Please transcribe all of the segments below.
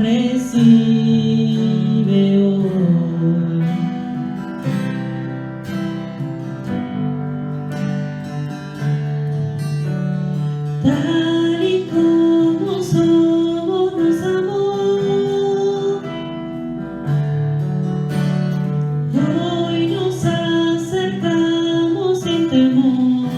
recibe hoy. Tal y como somos nos amó. Hoy nos acercamos sin temor.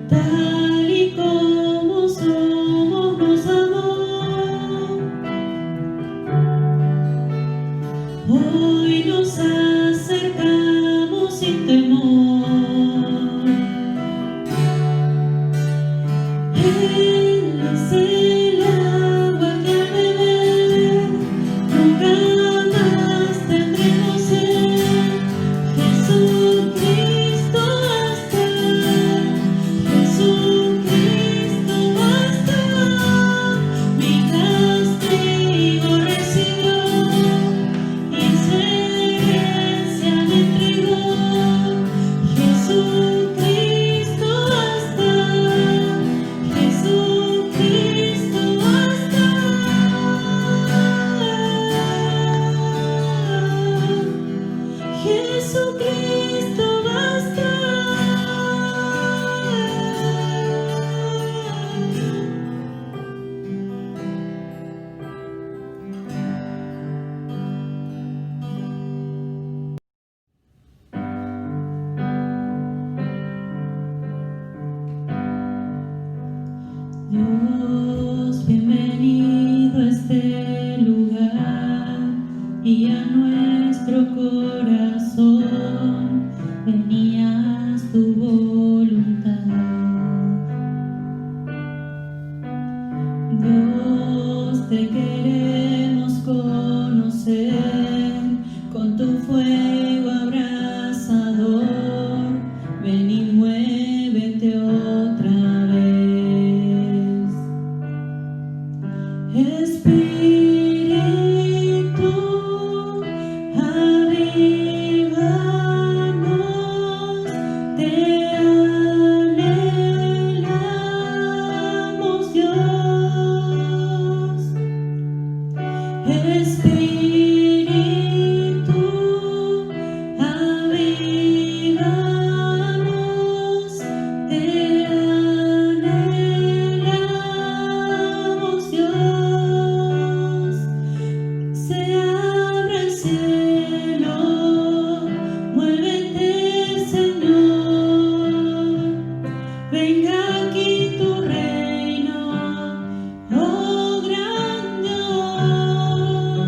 Tal y como somos nos amó. Hoy nos acercamos sin temor. Él es el agua que al beber nunca más tendremos sed. Jesucristo basta, Jesucristo basta. Mi castigo recibió y su herencia me entregó. Jesucristo basta, Jesucristo basta. Jesucristo basta. Dios, bienvenido a este lugar y a nuestro corazón. Venías tu voluntad. Dios, te queremos conocer con tu fuego abrasador. Ven y muévete otra vez. Espíritu, avívanos, te anhelamos, Dios. Espíritu, avívanos, te anhelamos, Dios. Se abre el cielo, muévete, Señor. Venga aquí tu reino, oh gran Dios.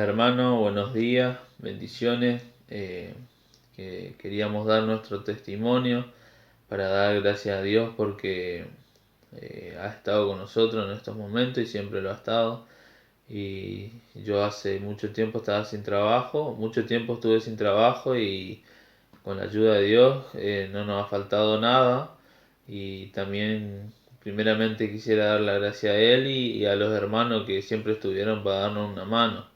hermanos, buenos días, bendiciones. Que queríamos dar nuestro testimonio para dar gracias a Dios porque ha estado con nosotros en estos momentos y siempre lo ha estado. Y yo hace mucho tiempo estaba sin trabajo, mucho tiempo estuve sin trabajo y con la ayuda de Dios no nos ha faltado nada. Y también primeramente quisiera dar la gracia a Él y a los hermanos que siempre estuvieron para darnos una mano,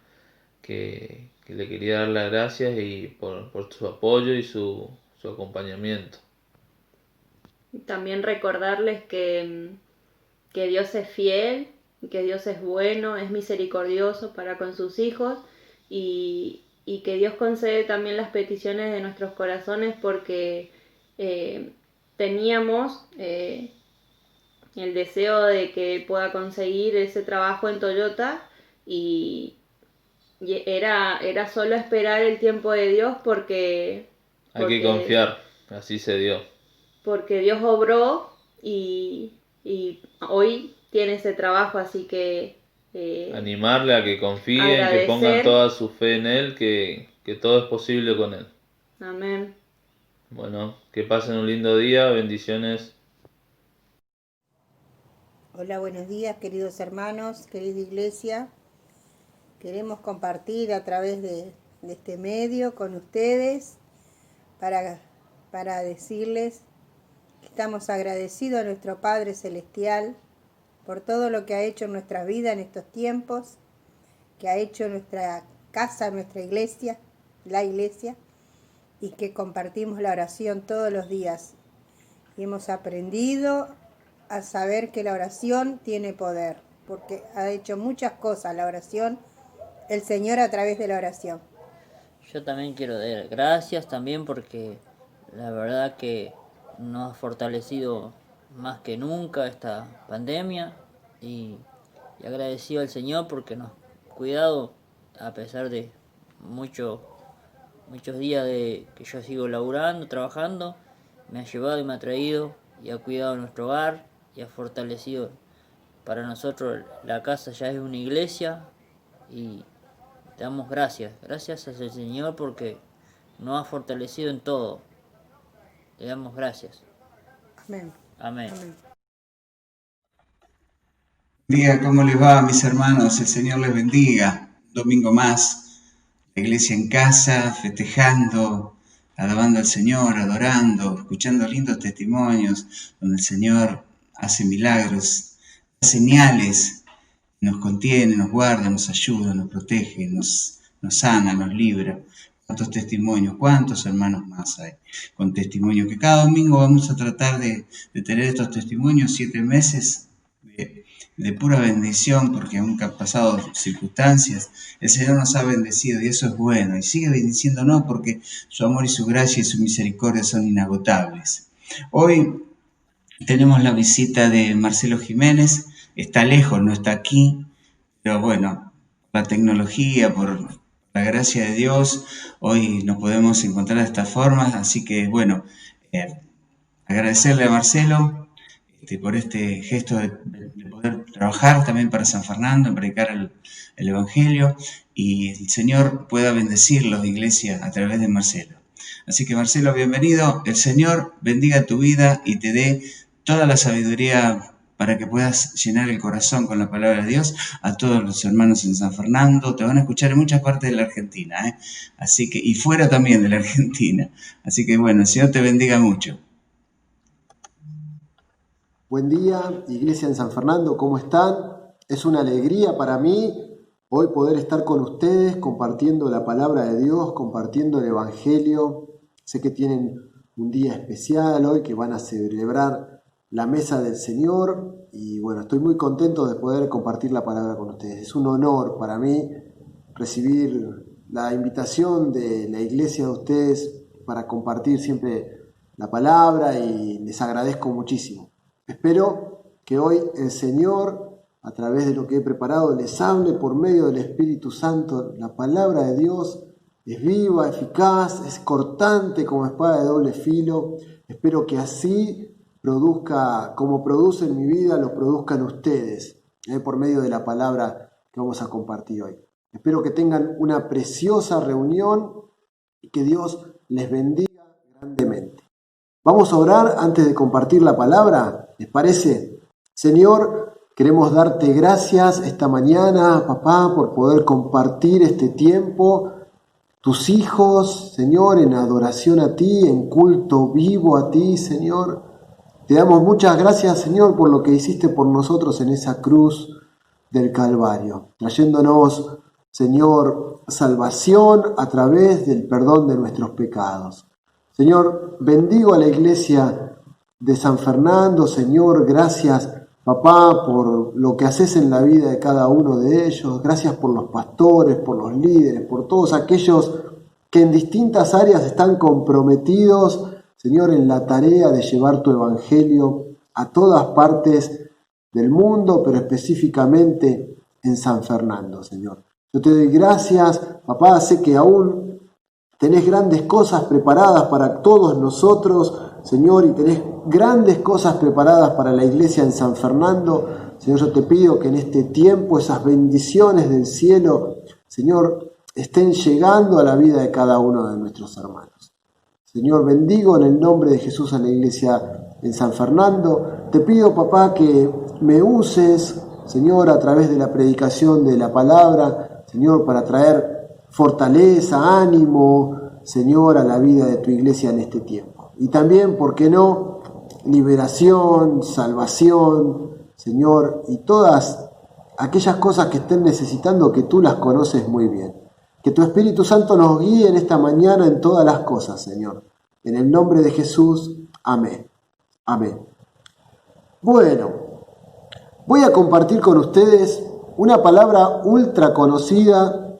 que le quería dar las gracias y por su apoyo y su acompañamiento. También recordarles que Dios es fiel, que Dios es bueno, es misericordioso para con sus hijos y que Dios concede también las peticiones de nuestros corazones porque eh, teníamos el deseo de que pueda conseguir ese trabajo en Toyota y, era solo esperar el tiempo de Dios Hay que porque, confiar, así se dio. porque Dios obró y hoy tiene ese trabajo, así que Animarle a que confíen, que pongan agradecer. toda su fe en Él, que todo es posible con Él. Amén. Bueno, que pasen un lindo día, bendiciones. Hola, buenos días, queridos hermanos, querida iglesia. Queremos compartir a través de este medio con ustedes para, para decirles que estamos agradecidos a nuestro Padre Celestial por todo lo que ha hecho en nuestra vida en estos tiempos, que ha hecho en nuestra casa, nuestra iglesia, la iglesia, y que compartimos la oración todos los días. Y hemos aprendido a saber que la oración tiene poder, porque ha hecho muchas cosas la oración, el Señor a través de la oración. Yo también quiero dar gracias también porque la verdad que nos ha fortalecido más que nunca esta pandemia y, y agradecido al Señor porque nos ha cuidado a pesar de muchos días de que yo sigo laburando, trabajando, me ha llevado y me ha traído y ha cuidado nuestro hogar y ha fortalecido. Para nosotros la casa ya es una iglesia y te damos gracias al Señor porque nos ha fortalecido en todo. Le damos gracias. Amén. Amén. Amén. Buen día, ¿cómo les va, mis hermanos? El Señor les bendiga. Un domingo más, la iglesia en casa, festejando, alabando al Señor, adorando, escuchando lindos testimonios donde el Señor hace milagros, da señales, nos contiene, nos guarda, nos ayuda, nos protege, nos sana, nos libra. ¿Cuántos testimonios, cuántos hermanos más hay con testimonios? Que cada domingo vamos a tratar de tener estos testimonios, 7 meses de pura bendición, porque aunque han pasado circunstancias, el Señor nos ha bendecido y eso es bueno, y sigue bendiciéndonos porque su amor y su gracia y su misericordia son inagotables. Hoy tenemos la visita de Marcelo Jiménez, está lejos, no está aquí, pero bueno, la tecnología, por la gracia de Dios, hoy nos podemos encontrar de esta forma, así que bueno, agradecerle a Marcelo por este gesto de poder trabajar también para San Fernando, en predicar el Evangelio, y el Señor pueda bendecirlos, iglesia, a través de Marcelo. Así que Marcelo, bienvenido. El Señor bendiga tu vida y te dé toda la sabiduría para que puedas llenar el corazón con la palabra de Dios. A todos los hermanos en San Fernando, te van a escuchar en muchas partes de la Argentina, así que, y fuera también de la Argentina. Así que bueno, el Señor te bendiga mucho. Buen día, Iglesia en San Fernando, ¿cómo están? Es una alegría para mí hoy poder estar con ustedes compartiendo la palabra de Dios, compartiendo el Evangelio. Sé que tienen un día especial hoy, que van a celebrar la mesa del Señor y bueno, estoy muy contento de poder compartir la palabra con ustedes. Es un honor para mí recibir la invitación de la iglesia de ustedes para compartir siempre la palabra y les agradezco muchísimo. Espero que hoy el Señor, a través de lo que he preparado, les hable por medio del Espíritu Santo. La palabra de Dios es viva, eficaz, es cortante como espada de doble filo. Espero que así produzca, como produce en mi vida, lo produzcan ustedes, por medio de la palabra que vamos a compartir hoy. Espero que tengan una preciosa reunión y que Dios les bendiga grandemente. Vamos a orar antes de compartir la palabra, ¿les parece? Señor, queremos darte gracias esta mañana, papá, por poder compartir este tiempo. Tus hijos, Señor, en adoración a ti, en culto vivo a ti, Señor. Te damos muchas gracias, Señor, por lo que hiciste por nosotros en esa cruz del Calvario, trayéndonos, Señor, salvación a través del perdón de nuestros pecados. Señor, bendigo a la iglesia de San Fernando, Señor, gracias, papá, por lo que haces en la vida de cada uno de ellos. Gracias por los pastores, por los líderes, por todos aquellos que en distintas áreas están comprometidos, Señor, en la tarea de llevar tu evangelio a todas partes del mundo, pero específicamente en San Fernando, Señor. Yo te doy gracias, papá, sé que aún tenés grandes cosas preparadas para todos nosotros, Señor, y tenés grandes cosas preparadas para la iglesia en San Fernando. Señor, yo te pido que en este tiempo esas bendiciones del cielo, Señor, estén llegando a la vida de cada uno de nuestros hermanos. Señor, bendigo en el nombre de Jesús a la iglesia en San Fernando. Te pido, papá, que me uses, Señor, a través de la predicación de la palabra, Señor, para traer fortaleza, ánimo, Señor, a la vida de tu iglesia en este tiempo. Y también, ¿por qué no?, liberación, salvación, Señor, y todas aquellas cosas que estén necesitando, que tú las conoces muy bien. Que tu Espíritu Santo nos guíe en esta mañana en todas las cosas, Señor. En el nombre de Jesús, amén. Amén. Bueno, voy a compartir con ustedes una palabra ultra conocida,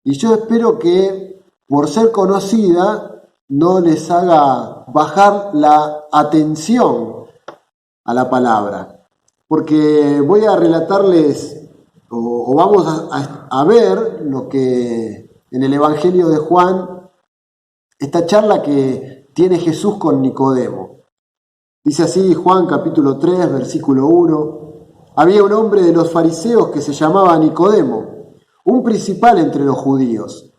y yo espero que por ser conocida no les haga bajar la atención a la palabra, porque voy a relatarles o vamos a ver lo que en el Evangelio de Juan, esta charla que tiene Jesús con Nicodemo. Dice así Juan capítulo 3, versículo 1. Había un hombre de los fariseos que se llamaba Nicodemo, un principal entre los judíos.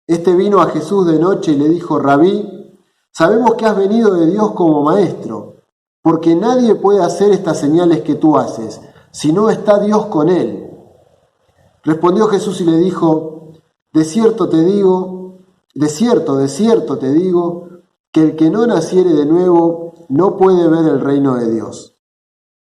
Este vino a Jesús de noche y le dijo: Rabí, sabemos que has venido de Dios como maestro, porque nadie puede hacer estas señales que tú haces, si no está Dios con él. Respondió Jesús y le dijo: de cierto te digo, que el que no naciere de nuevo no puede ver el reino de Dios.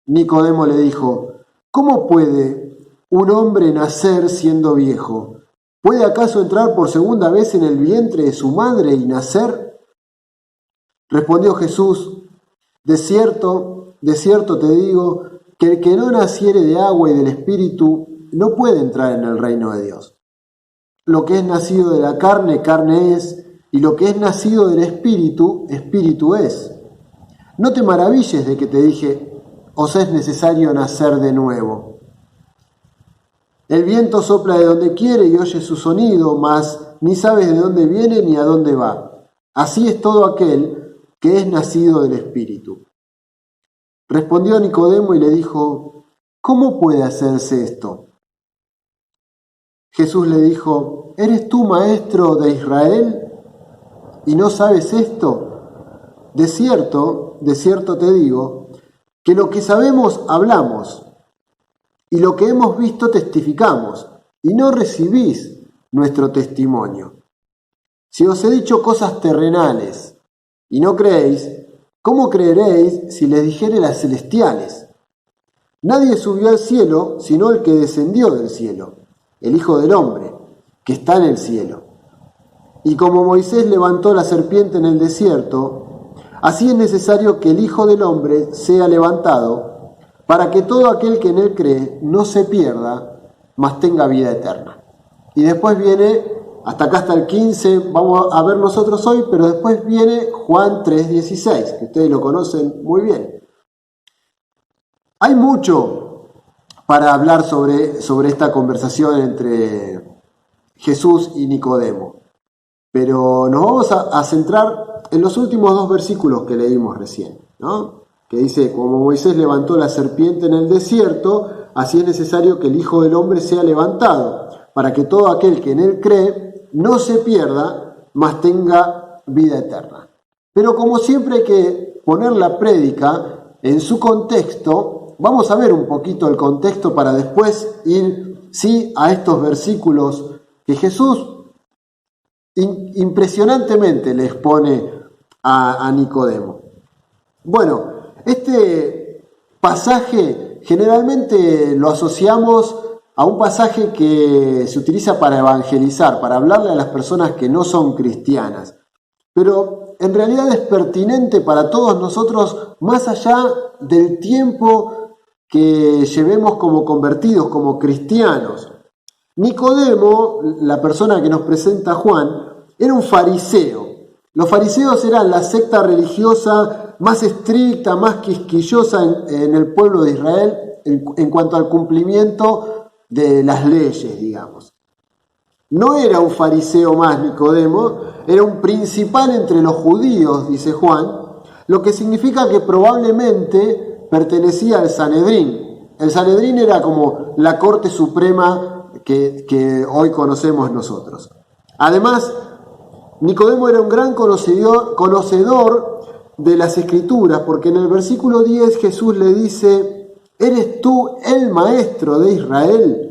Nicodemo le dijo: ¿cómo puede un hombre nacer siendo viejo? ¿Puede acaso entrar por segunda vez en el vientre de su madre y nacer? Respondió Jesús: de cierto te digo, que el que no naciere de agua y del Espíritu no puede entrar en el reino de Dios. Lo que es nacido de la carne, carne es, y lo que es nacido del Espíritu, Espíritu es. No te maravilles de que te dije: os es necesario nacer de nuevo. El viento sopla de donde quiere y oye su sonido, mas ni sabes de dónde viene ni a dónde va. Así es todo aquel que es nacido del Espíritu. Respondió Nicodemo y le dijo: ¿cómo puede hacerse esto? Jesús le dijo: ¿eres tú maestro de Israel y no sabes esto? De cierto te digo, que lo que sabemos hablamos, y lo que hemos visto testificamos, y no recibís nuestro testimonio. Si os he dicho cosas terrenales y no creéis, ¿cómo creeréis si les dijere las celestiales? Nadie subió al cielo sino el que descendió del cielo, el Hijo del Hombre, que está en el cielo. Y como Moisés levantó la serpiente en el desierto, así es necesario que el Hijo del Hombre sea levantado, para que todo aquel que en él cree no se pierda, mas tenga vida eterna. Y después viene, hasta acá está el 15, vamos a ver nosotros hoy, pero después viene Juan 3:16, que ustedes lo conocen muy bien. Hay mucho para hablar sobre esta conversación entre Jesús y Nicodemo, pero nos vamos a centrar en los últimos dos versículos que leímos recién, ¿no? Que dice: como Moisés levantó la serpiente en el desierto, así es necesario que el Hijo del Hombre sea levantado, para que todo aquel que en él cree no se pierda, mas tenga vida eterna. Pero como siempre hay que poner la prédica en su contexto, vamos a ver un poquito el contexto para después ir, sí, a estos versículos que Jesús impresionantemente le expone a Nicodemo. Bueno, este pasaje generalmente lo asociamos a un pasaje que se utiliza para evangelizar, para hablarle a las personas que no son cristianas. Pero en realidad es pertinente para todos nosotros, más allá del tiempo que llevemos como convertidos, como cristianos. Nicodemo, la persona que nos presenta Juan, era un fariseo. Los fariseos eran la secta religiosa más estricta, más quisquillosa en el pueblo de Israel en cuanto al cumplimiento de las leyes, digamos. No era un fariseo más Nicodemo, era un principal entre los judíos, dice Juan, lo que significa que probablemente pertenecía al Sanedrín. El Sanedrín era como la corte suprema que hoy conocemos nosotros. Además, Nicodemo era un gran conocedor de las Escrituras, porque en el versículo 10 Jesús le dice: ¿eres tú el maestro de Israel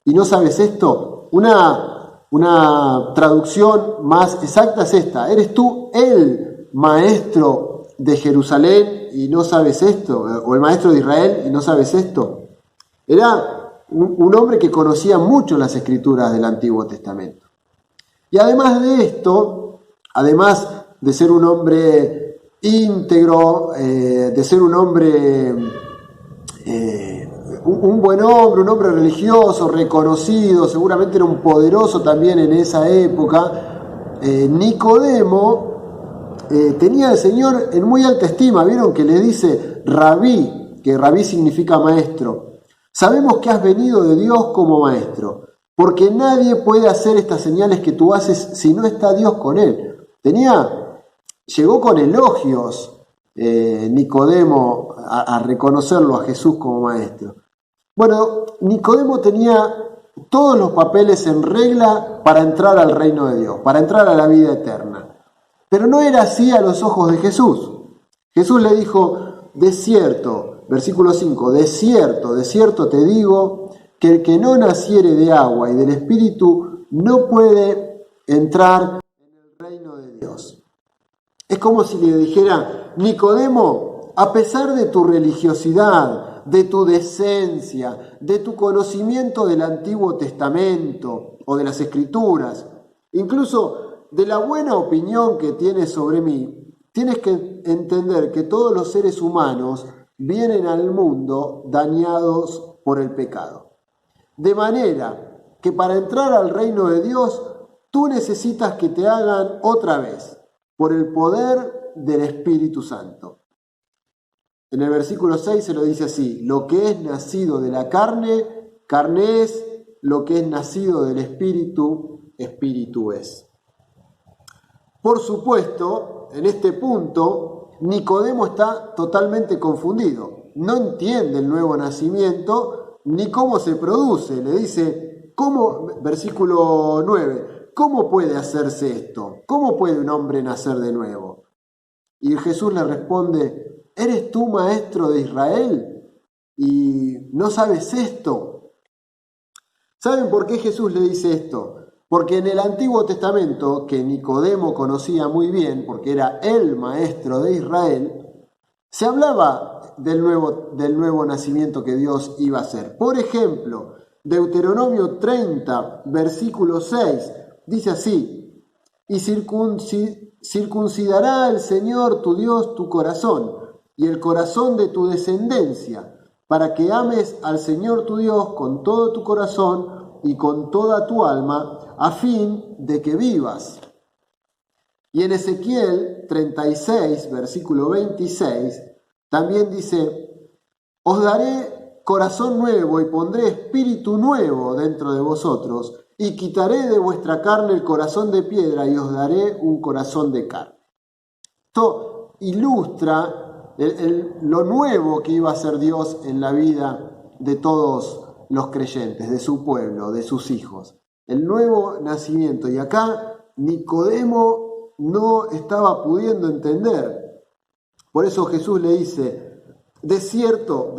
y no sabes esto? Una traducción más exacta es esta: ¿eres tú el maestro de Jerusalén y no sabes esto? ¿O el maestro de Israel y no sabes esto? Era un hombre que conocía mucho las Escrituras del Antiguo Testamento. Y además de esto, además de ser un hombre íntegro, de ser un hombre, un buen hombre, un hombre religioso, reconocido, seguramente era un poderoso también en esa época, Nicodemo tenía al Señor en muy alta estima. Vieron que le dice rabí, que rabí significa maestro. Sabemos que has venido de Dios como maestro, porque nadie puede hacer estas señales que tú haces si no está Dios con él. Llegó con elogios Nicodemo a reconocerlo a Jesús como maestro. Bueno, Nicodemo tenía todos los papeles en regla para entrar al reino de Dios, para entrar a la vida eterna. Pero no era así a los ojos de Jesús. Jesús le dijo: de cierto, versículo 5, de cierto te digo, que el que no naciere de agua y del Espíritu no puede entrar en el reino de Dios. Es como si le dijera: Nicodemo, a pesar de tu religiosidad, de tu decencia, de tu conocimiento del Antiguo Testamento o de las Escrituras, incluso de la buena opinión que tienes sobre mí, tienes que entender que todos los seres humanos vienen al mundo dañados por el pecado. De manera que para entrar al reino de Dios, tú necesitas que te hagan otra vez, por el poder del Espíritu Santo. En el versículo 6 se lo dice así: lo que es nacido de la carne, carne es; lo que es nacido del Espíritu, Espíritu es. Por supuesto, en este punto, Nicodemo está totalmente confundido. No entiende el nuevo nacimiento ni cómo se produce. Le dice: ¿cómo? Versículo 9. ¿Cómo puede hacerse esto? ¿Cómo puede un hombre nacer de nuevo? Y Jesús le responde: ¿eres tú maestro de Israel y no sabes esto? ¿Saben por qué Jesús le dice esto? Porque en el Antiguo Testamento, que Nicodemo conocía muy bien, porque era el maestro de Israel, se hablaba del nuevo nacimiento que Dios iba a hacer. Por ejemplo, Deuteronomio 30, versículo 6, dice así: y circuncidará el Señor tu Dios tu corazón y el corazón de tu descendencia, para que ames al Señor tu Dios con todo tu corazón y con toda tu alma, a fin de que vivas. Y en Ezequiel 36, versículo 26, también dice: os daré corazón nuevo y pondré espíritu nuevo dentro de vosotros, y quitaré de vuestra carne el corazón de piedra y os daré un corazón de carne. Esto ilustra lo nuevo que iba a hacer Dios en la vida de todos los creyentes, de su pueblo, de sus hijos. el nuevo nacimiento. Y acá Nicodemo no estaba pudiendo entender. Por eso Jesús le dice, de cierto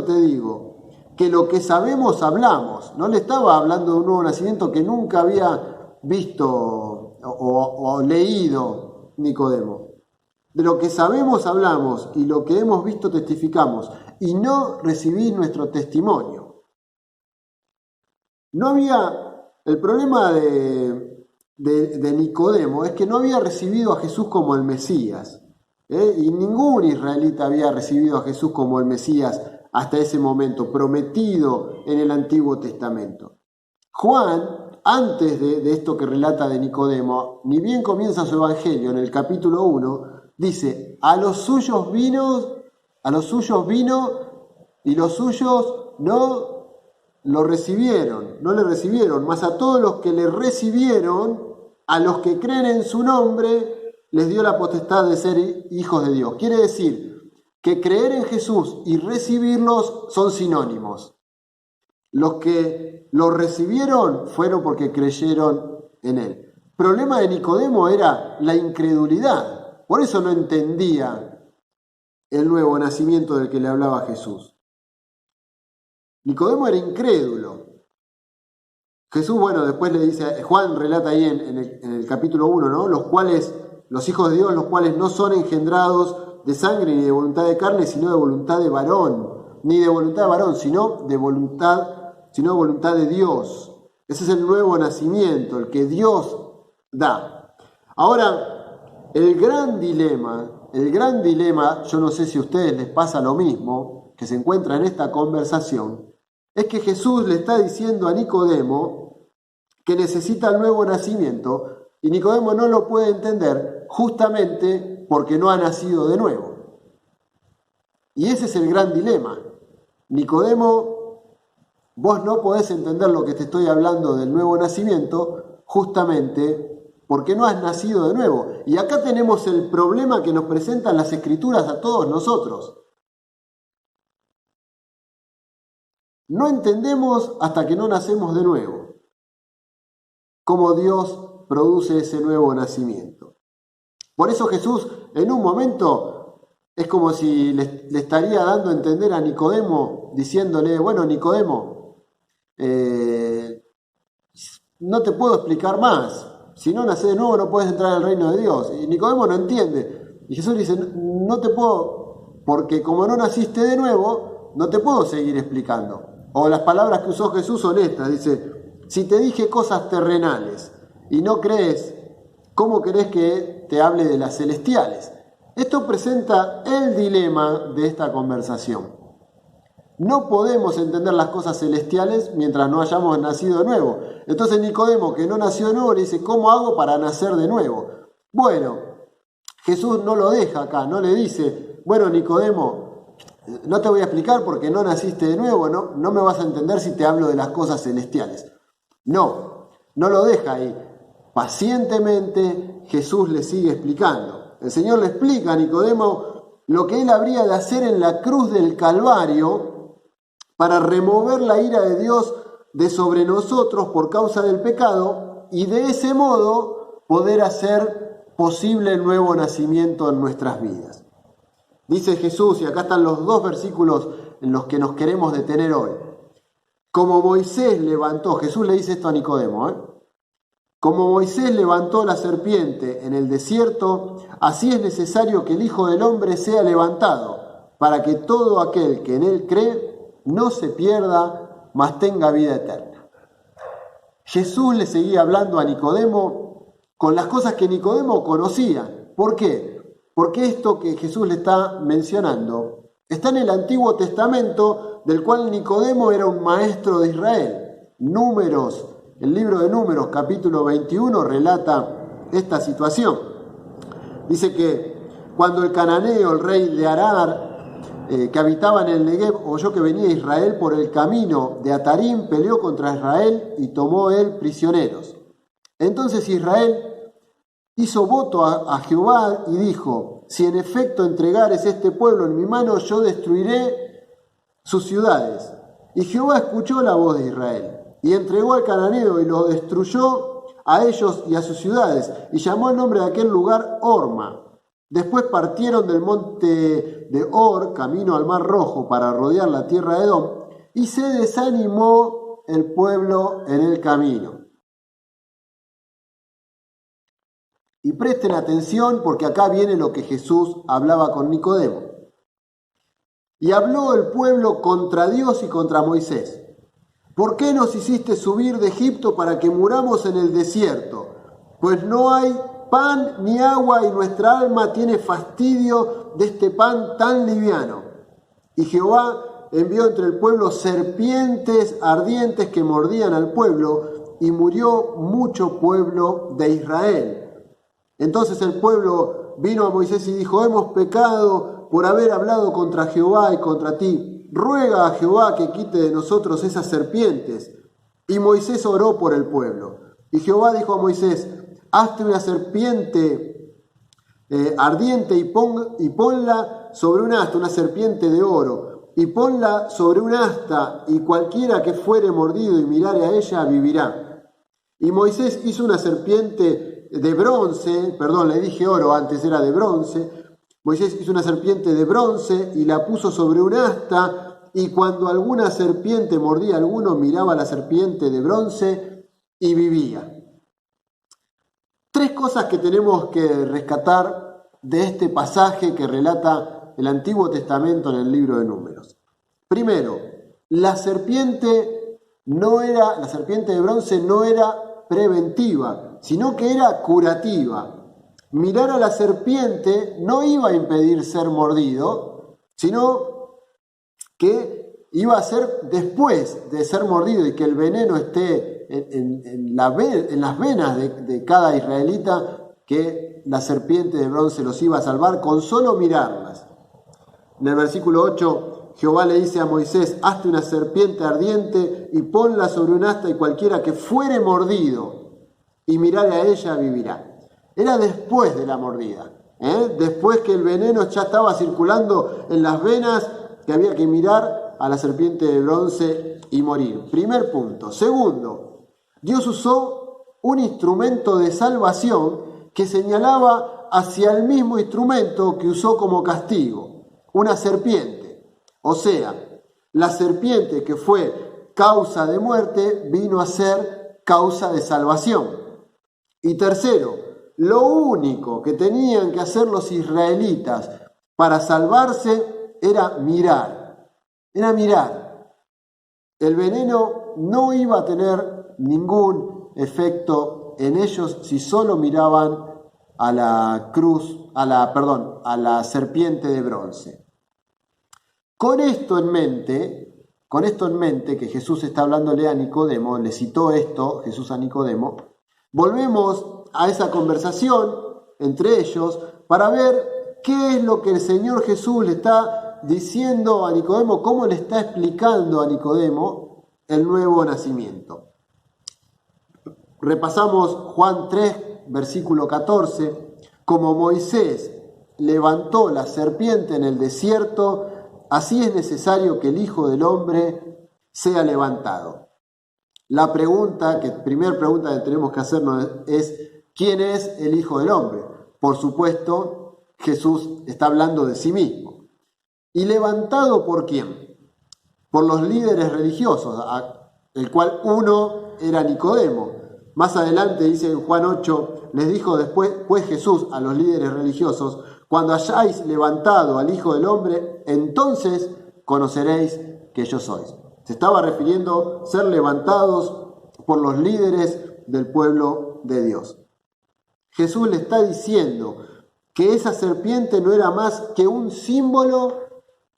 te digo, que lo que sabemos hablamos. No le estaba hablando de un nuevo nacimiento que nunca había visto o leído Nicodemo. De lo que sabemos hablamos y lo que hemos visto testificamos, y no recibís nuestro testimonio. No había, el problema de Nicodemo es que no había recibido a Jesús como el Mesías, y ningún israelita había recibido a Jesús como el Mesías hasta ese momento, prometido en el Antiguo Testamento. Juan, antes de esto que relata de Nicodemo, ni bien comienza su evangelio en el capítulo 1, dice, a los suyos vino y los suyos no lo recibieron, no le recibieron, mas a todos los que le recibieron, a los que creen en su nombre, les dio la potestad de ser hijos de Dios. Quiere decir que creer en Jesús y recibirlos son sinónimos. Los que lo recibieron fueron porque creyeron en él. El problema de Nicodemo era la incredulidad. Por eso no entendía el nuevo nacimiento del que le hablaba Jesús. Nicodemo era incrédulo. Jesús, después le dice, Juan relata ahí en el capítulo 1, ¿no? Los hijos de Dios, los cuales no son engendrados de sangre ni de voluntad de carne, sino de voluntad de varón. Ni de voluntad de varón, sino de voluntad de Dios. Ese es el nuevo nacimiento, el que Dios da. Ahora, el gran dilema, yo no sé si a ustedes les pasa lo mismo, que se encuentra en esta conversación, es que Jesús le está diciendo a Nicodemo que necesita el nuevo nacimiento, y Nicodemo no lo puede entender justamente porque no ha nacido de nuevo. Y ese es el gran dilema. Nicodemo, vos no podés entender lo que te estoy hablando del nuevo nacimiento justamente porque no has nacido de nuevo. Y acá tenemos el problema que nos presentan las Escrituras a todos nosotros. No entendemos hasta que no nacemos de nuevo cómo Dios produce ese nuevo nacimiento. Por eso Jesús en un momento es como si le estaría dando a entender a Nicodemo, diciéndole, Nicodemo, no te puedo explicar más. Si no naces de nuevo no puedes entrar al reino de Dios. Y Nicodemo no entiende. Y Jesús dice, no te puedo, porque como no naciste de nuevo, no te puedo seguir explicando. O las palabras que usó Jesús son estas. Dice, si te dije cosas terrenales y no crees, ¿cómo querés que te hable de las celestiales? Esto presenta el dilema de esta conversación. No podemos entender las cosas celestiales mientras no hayamos nacido de nuevo. Entonces Nicodemo, que no nació de nuevo, le dice, ¿cómo hago para nacer de nuevo? Jesús no lo deja acá, no le dice, Nicodemo, no te voy a explicar porque no naciste de nuevo, no me vas a entender si te hablo de las cosas celestiales. No lo deja ahí. Pacientemente Jesús le sigue explicando. El Señor le explica a Nicodemo lo que él habría de hacer en la cruz del Calvario para remover la ira de Dios de sobre nosotros por causa del pecado y de ese modo poder hacer posible el nuevo nacimiento en nuestras vidas. Dice Jesús, y acá están los dos versículos en los que nos queremos detener hoy. Como Moisés levantó, Jesús le dice esto a Nicodemo, como Moisés levantó la serpiente en el desierto, así es necesario que el Hijo del Hombre sea levantado, para que todo aquel que en él cree no se pierda, mas tenga vida eterna. Jesús le seguía hablando a Nicodemo con las cosas que Nicodemo conocía. ¿Por qué? Porque esto que Jesús le está mencionando está en el Antiguo Testamento, del cual Nicodemo era un maestro de Israel. Números, el libro de Números, capítulo 21, relata esta situación. Dice que cuando el cananeo, el rey de Arar, que habitaba en el Negev, oyó que venía Israel por el camino de Atarim, peleó contra Israel y tomó él prisioneros. Entonces Israel hizo voto a Jehová y dijo, si en efecto entregares este pueblo en mi mano, yo destruiré sus ciudades. Y Jehová escuchó la voz de Israel. y entregó al cananeo y lo destruyó a ellos y a sus ciudades, y llamó el nombre de aquel lugar Horma. Después partieron del monte de Hor, camino al Mar Rojo, para rodear la tierra de Edom, y se desanimó el pueblo en el camino. Y presten atención porque acá viene lo que Jesús hablaba con Nicodemo. Y habló el pueblo contra Dios y contra Moisés. ¿Por qué nos hiciste subir de Egipto para que muramos en el desierto? Pues no hay pan ni agua y nuestra alma tiene fastidio de este pan tan liviano. Y Jehová envió entre el pueblo serpientes ardientes que mordían al pueblo y murió mucho pueblo de Israel. Entonces el pueblo vino a Moisés y dijo: hemos pecado por haber hablado contra Jehová y contra ti. Ruega a Jehová que quite de nosotros esas serpientes. Y Moisés oró por el pueblo. Y Jehová dijo a Moisés: hazte una serpiente ardiente y ponla sobre un asta, una serpiente de oro, y ponla sobre un asta, y cualquiera que fuere mordido y mirare a ella vivirá. Y Moisés hizo una serpiente de bronce, perdón, le dije oro, antes era de bronce. Moisés hizo una serpiente de bronce y la puso sobre un asta, y cuando alguna serpiente mordía a alguno, miraba a la serpiente de bronce y vivía. Tres cosas que tenemos que rescatar de este pasaje que relata el Antiguo Testamento en el libro de Números. Primero, la serpiente de bronce no era preventiva, sino que era curativa. Mirar a la serpiente no iba a impedir ser mordido, sino que iba a ser después de ser mordido y que el veneno esté en las venas de cada israelita, que la serpiente de bronce los iba a salvar con solo mirarlas. En el versículo 8, Jehová le dice a Moisés: hazte una serpiente ardiente y ponla sobre un asta, y cualquiera que fuere mordido y mirare a ella vivirá. Era después de la mordida, después que el veneno ya estaba circulando en las venas, que había que mirar a la serpiente de bronce y morir. Primer punto. Segundo, Dios usó un instrumento de salvación que señalaba hacia el mismo instrumento que usó como castigo, una serpiente. O sea, la serpiente que fue causa de muerte vino a ser causa de salvación. Y tercero, lo único que tenían que hacer los israelitas para salvarse era mirar. Era mirar. El veneno no iba a tener ningún efecto en ellos si solo miraban a la serpiente de bronce. Con esto en mente, que Jesús está hablándole a Nicodemo, le citó esto Jesús a Nicodemo, volvemos a esa conversación entre ellos para ver qué es lo que el Señor Jesús le está diciendo a Nicodemo, cómo le está explicando a Nicodemo el nuevo nacimiento. Repasamos Juan 3, versículo 14. Como Moisés levantó la serpiente en el desierto, así es necesario que el Hijo del Hombre sea levantado. La primera pregunta que tenemos que hacernos es: ¿quién es el Hijo del Hombre? Por supuesto, Jesús está hablando de sí mismo. ¿Y levantado por quién? Por los líderes religiosos, el cual uno era Nicodemo. Más adelante dice en Juan 8, les dijo después Jesús a los líderes religiosos: cuando hayáis levantado al Hijo del Hombre, entonces conoceréis que yo sois. Se estaba refiriendo a ser levantados por los líderes del pueblo de Dios. Jesús le está diciendo que esa serpiente no era más que un símbolo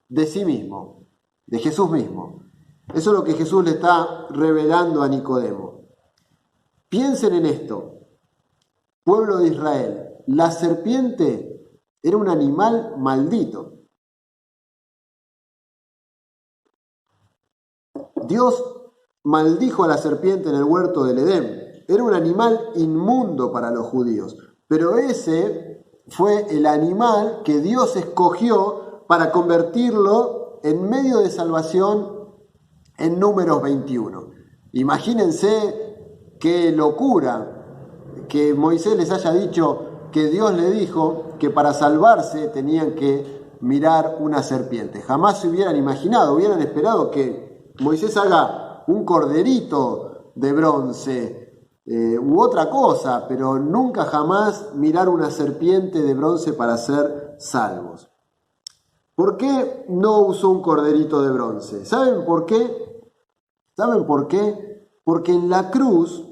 de sí mismo, de Jesús mismo. Eso es lo que Jesús le está revelando a Nicodemo. Piensen en esto, pueblo de Israel, la serpiente era un animal maldito. Dios maldijo a la serpiente en el huerto del Edén. Era un animal inmundo para los judíos, pero ese fue el animal que Dios escogió para convertirlo en medio de salvación en Números 21. Imagínense qué locura que Moisés les haya dicho que Dios le dijo que para salvarse tenían que mirar una serpiente. Jamás se hubieran imaginado, hubieran esperado que Moisés haga un corderito de bronce u otra cosa, pero nunca jamás mirar una serpiente de bronce para ser salvos. ¿Por qué no usó un corderito de bronce? ¿Saben por qué? ¿Saben por qué? Porque en la cruz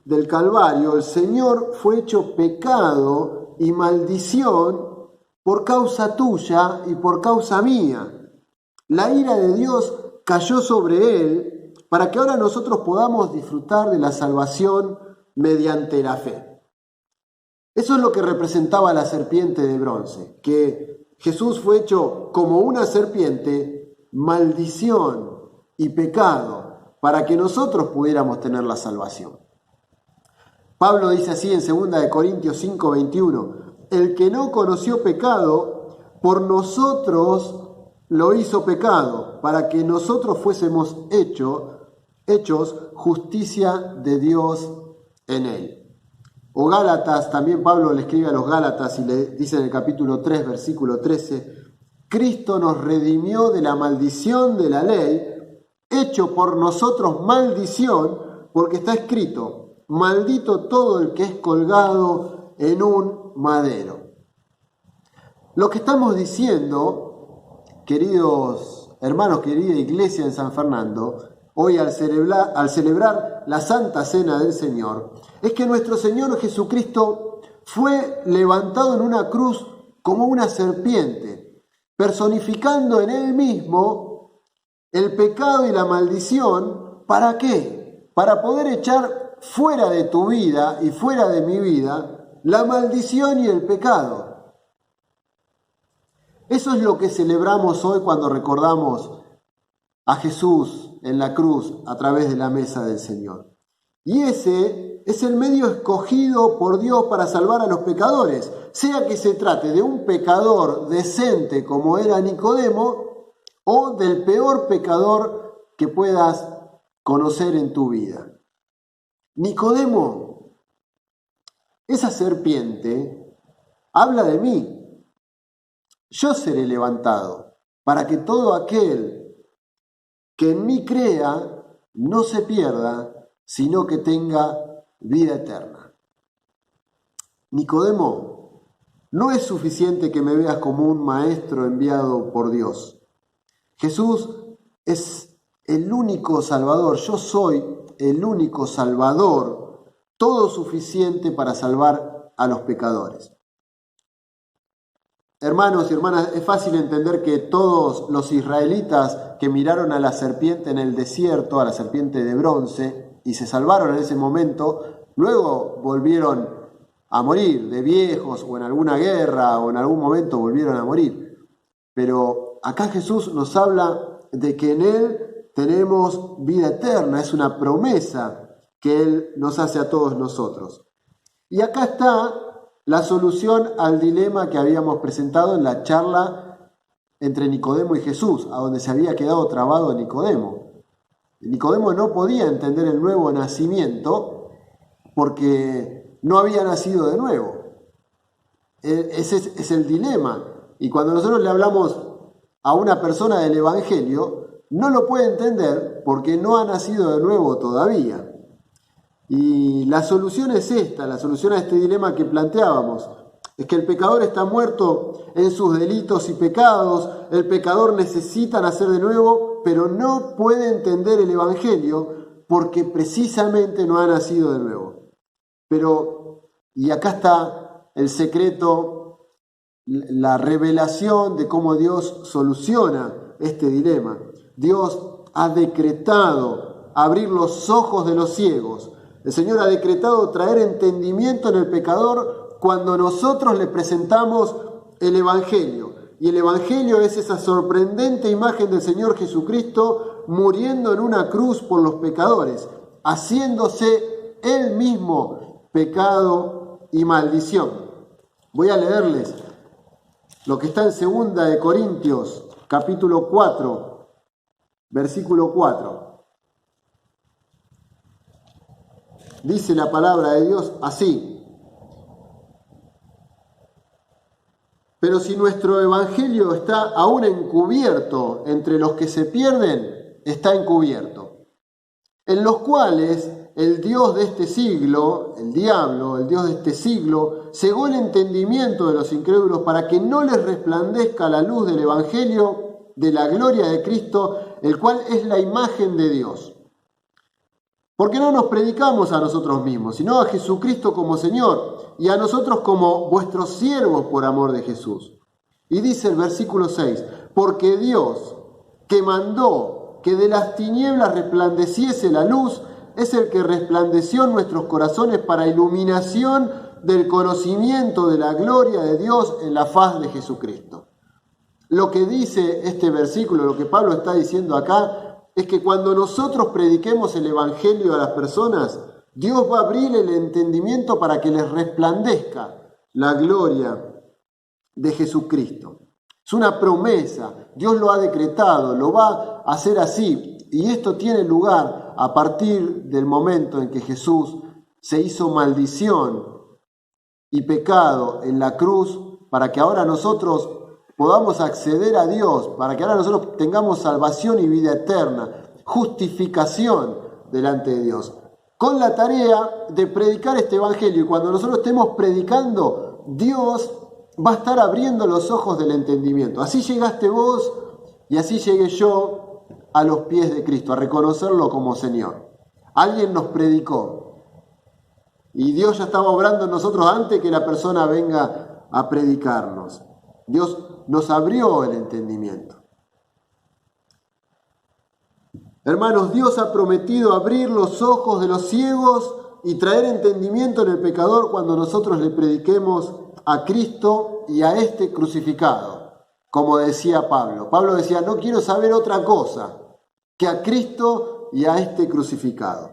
del Calvario el Señor fue hecho pecado y maldición por causa tuya y por causa mía. La ira de Dios cayó sobre él para que ahora nosotros podamos disfrutar de la salvación mediante la fe. Eso es lo que representaba la serpiente de bronce, que Jesús fue hecho como una serpiente, maldición y pecado, para que nosotros pudiéramos tener la salvación. Pablo dice así en 2 Corintios 5:21, el que no conoció pecado, por nosotros lo hizo pecado, para que nosotros fuésemos hechos justicia de Dios en él. O Gálatas, también Pablo le escribe a los Gálatas y le dice en el capítulo 3, versículo 13, Cristo nos redimió de la maldición de la ley, hecho por nosotros maldición, porque está escrito, maldito todo el que es colgado en un madero. Lo que estamos diciendo, queridos hermanos, querida iglesia en San Fernando, hoy al celebrar la Santa Cena del Señor, es que nuestro Señor Jesucristo fue levantado en una cruz como una serpiente, personificando en Él mismo el pecado y la maldición. ¿Para qué? Para poder echar fuera de tu vida y fuera de mi vida la maldición y el pecado. Eso es lo que celebramos hoy cuando recordamos a Jesús en la cruz a través de la mesa del Señor. Y ese es el medio escogido por Dios para salvar a los pecadores, sea que se trate de un pecador decente como era Nicodemo o del peor pecador que puedas conocer en tu vida. Nicodemo, esa serpiente, habla de mí. Yo seré levantado para que todo aquel que en mí crea no se pierda, sino que tenga vida eterna. Nicodemo, no es suficiente que me veas como un maestro enviado por Dios. Jesús es el único Salvador, yo soy el único Salvador, todo suficiente para salvar a los pecadores. Hermanos y hermanas, es fácil entender que todos los israelitas que miraron a la serpiente en el desierto, a la serpiente de bronce, y se salvaron en ese momento, luego volvieron a morir de viejos o en alguna guerra o en algún momento volvieron a morir. Pero acá Jesús nos habla de que en Él tenemos vida eterna, es una promesa que Él nos hace a todos nosotros. Y acá está la solución al dilema que habíamos presentado en la charla entre Nicodemo y Jesús, a donde se había quedado trabado Nicodemo. Nicodemo no podía entender el nuevo nacimiento porque no había nacido de nuevo. Ese es el dilema. Y cuando nosotros le hablamos a una persona del Evangelio, no lo puede entender porque no ha nacido de nuevo todavía. Y la solución es esta, la solución a este dilema que planteábamos, es que el pecador está muerto en sus delitos y pecados, el pecador necesita nacer de nuevo, pero no puede entender el Evangelio porque precisamente no ha nacido de nuevo. Pero, y acá está el secreto, la revelación de cómo Dios soluciona este dilema. Dios ha decretado abrir los ojos de los ciegos. El Señor ha decretado traer entendimiento en el pecador cuando nosotros le presentamos el Evangelio. Y el Evangelio es esa sorprendente imagen del Señor Jesucristo muriendo en una cruz por los pecadores, haciéndose Él mismo pecado y maldición. Voy a leerles lo que está en 2 Corintios, capítulo 4, versículo 4. Dice la palabra de Dios así: pero si nuestro evangelio está aún encubierto entre los que se pierden, está encubierto, en los cuales el Dios de este siglo, el diablo, el Dios de este siglo, cegó el entendimiento de los incrédulos para que no les resplandezca la luz del evangelio de la gloria de Cristo, el cual es la imagen de Dios. Porque no nos predicamos a nosotros mismos, sino a Jesucristo como Señor, y a nosotros como vuestros siervos por amor de Jesús. Y dice el versículo 6, porque Dios, que mandó que de las tinieblas resplandeciese la luz, es el que resplandeció en nuestros corazones para iluminación del conocimiento de la gloria de Dios en la faz de Jesucristo. Lo que dice este versículo, lo que Pablo está diciendo acá, es que cuando nosotros prediquemos el evangelio a las personas, Dios va a abrir el entendimiento para que les resplandezca la gloria de Jesucristo. Es una promesa, Dios lo ha decretado, lo va a hacer así. Y esto tiene lugar a partir del momento en que Jesús se hizo maldición y pecado en la cruz, para que ahora nosotros podamos acceder a Dios, para que ahora nosotros tengamos salvación y vida eterna, justificación delante de Dios, con la tarea de predicar este evangelio. Y cuando nosotros estemos predicando, Dios va a estar abriendo los ojos del entendimiento. Así llegaste vos y así llegué yo a los pies de Cristo, a reconocerlo como Señor. Alguien nos predicó y Dios ya estaba obrando en nosotros antes que la persona venga a predicarnos. Dios nos abrió el entendimiento. Hermanos, Dios ha prometido abrir los ojos de los ciegos y traer entendimiento en el pecador cuando nosotros le prediquemos a Cristo y a este crucificado, como decía Pablo. Pablo decía, no quiero saber otra cosa que a Cristo y a este crucificado.